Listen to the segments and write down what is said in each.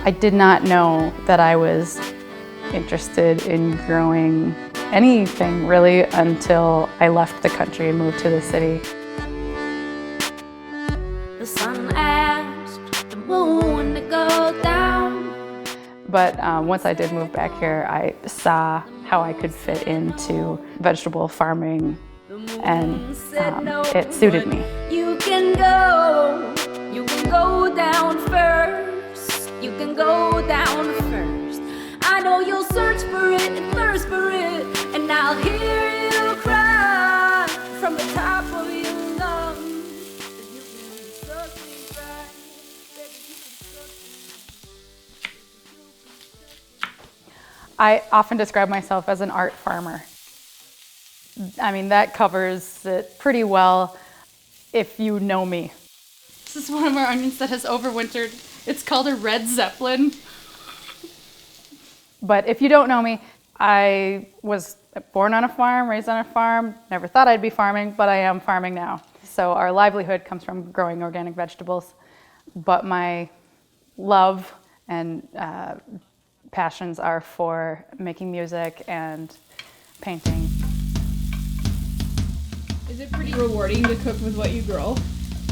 I did not know that I was interested in growing anything really until I left the country and moved to the city. The sun asked the moon to go down. But once I did move back here, I saw how I could fit into vegetable farming, and it suited me. You can go down first. You can go down first. I know you'll search for it and thirst for it, and I'll hear you cry from the top of your lungs. You can suck me right, baby, you can suck me. I often describe myself as an art farmer. I mean, that covers it pretty well if you know me. This is one of our onions that has overwintered. It's called a red Zeppelin. But if you don't know me, I was born on a farm, raised on a farm, never thought I'd be farming, but I am farming now. So our livelihood comes from growing organic vegetables, but my love and passions are for making music and painting. Is it pretty rewarding to cook with what you grow?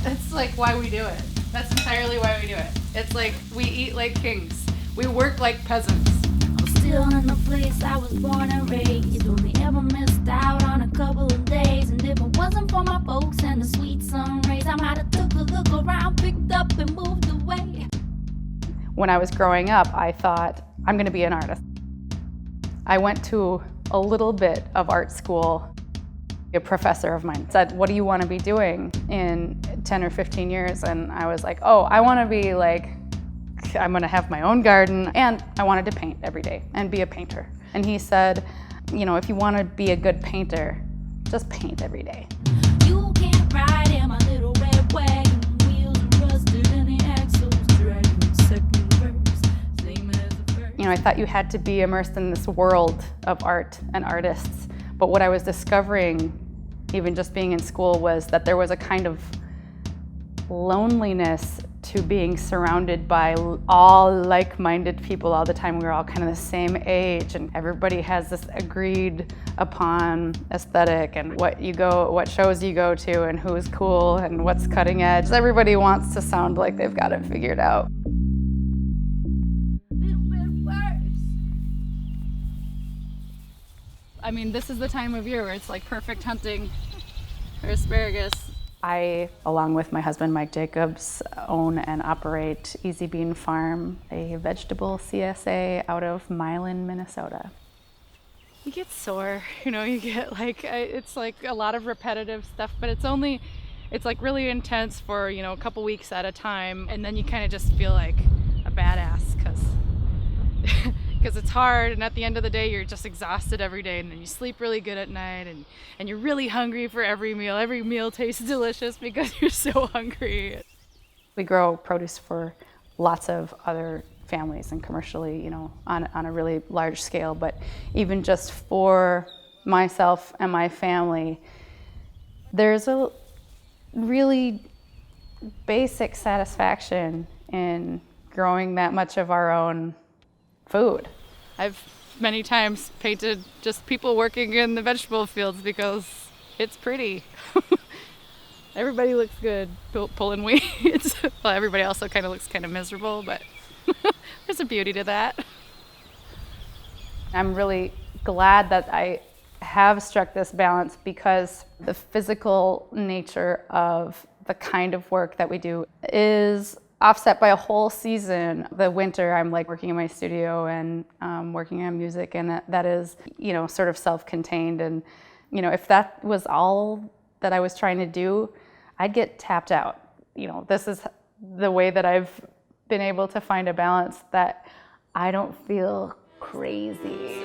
That's like why we do it. That's entirely why we do it. It's like we eat like kings. We work like peasants. I'm still in the place I was born and raised. Only ever missed out on a couple of days. And if it wasn't for my folks and the sweet sun rays, I might have took a look around, picked up and moved away. When I was growing up, I thought, I'm going to be an artist. I went to a little bit of art school. A professor of mine said, what do you want to be doing in 10 or 15 years? And I was like, oh, I want to be like, I'm going to have my own garden, and I wanted to paint every day and be a painter. And he said, you know, if you want to be a good painter, just paint every day. You can't ride in my little red wagon. Wheels are rusted and the axles dragging. Second verse, same as the first. You know, I thought you had to be immersed in this world of art and artists. But what I was discovering, even just being in school, was that there was a kind of loneliness to being surrounded by all like-minded people all the time. We were all kind of the same age, and everybody has this agreed upon aesthetic and what shows you go to and who's cool and what's cutting edge. Everybody wants to sound like they've got it figured out. Little bit worse. I mean, this is the time of year where it's like perfect hunting for asparagus. I, along with my husband, Mike Jacobs, own and operate Easy Bean Farm, a vegetable CSA out of Milan, Minnesota. You get sore, you get like, it's like a lot of repetitive stuff, but it's like really intense for, a couple weeks at a time. And then you kind of just feel like a badass because it's hard, and at the end of the day you're just exhausted every day, and then you sleep really good at night, and you're really hungry for every meal tastes delicious because you're so hungry. We grow produce for lots of other families and commercially, on a really large scale, but even just for myself and my family, there's a really basic satisfaction in growing that much of our own food. I've many times painted just people working in the vegetable fields because it's pretty. Everybody looks good pulling weeds. Well, everybody also kind of looks kind of miserable, but there's a beauty to that. I'm really glad that I have struck this balance, because the physical nature of the kind of work that we do is offset by a whole season. The winter, I'm like working in my studio and working on music, and that is, sort of self-contained. And, if that was all that I was trying to do, I'd get tapped out. This is the way that I've been able to find a balance that I don't feel crazy,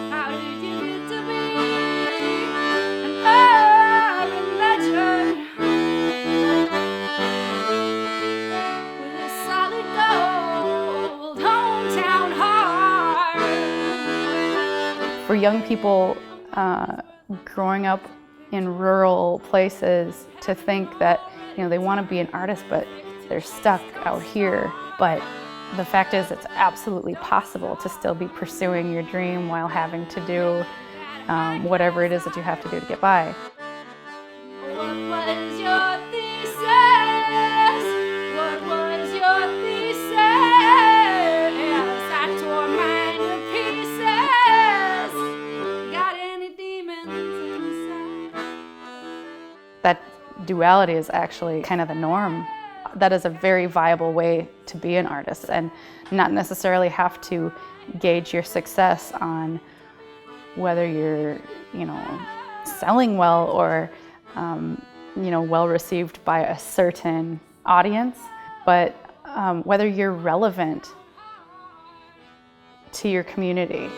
How did you get to be an urban legend? For young people growing up in rural places, to think that they want to be an artist, but they're stuck out here. But the fact is it's absolutely possible to still be pursuing your dream while having to do whatever it is that you have to do to get by. What was your thesis? What was your thesis? I tore mine to pieces. Got any demons inside? That duality is actually kind of the norm. That is a very viable way to be an artist and not necessarily have to gauge your success on whether you're, selling well or, well received by a certain audience, but whether you're relevant to your community.